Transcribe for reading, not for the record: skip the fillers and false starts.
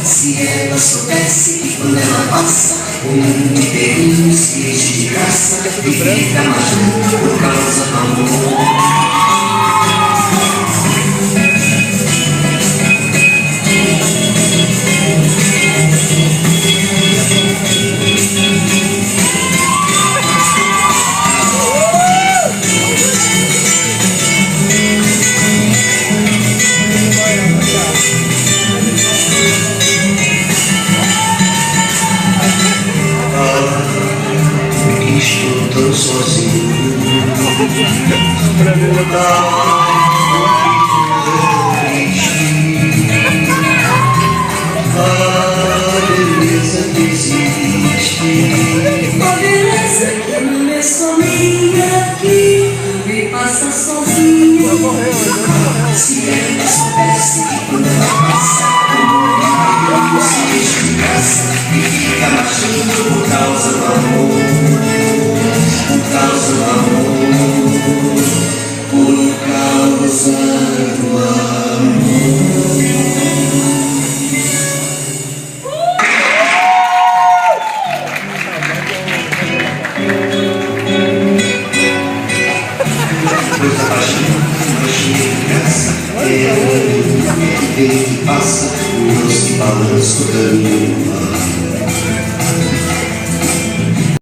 Se ela soubesse que quando ela passa, o mundo inteirinho se enche de graça e fica maluco por causa do amor. Estou tão sozinho. A beleza que existe, a beleza que não é só minha, que me passa sozinha. Se ela soubesse que quando ela passa, o mundo se enche de graça e fica marchando por causa do amor. Por causa do amor, por causa do amor. Depois da paixão, de graça, é a que passa, o rosto balanço da lua.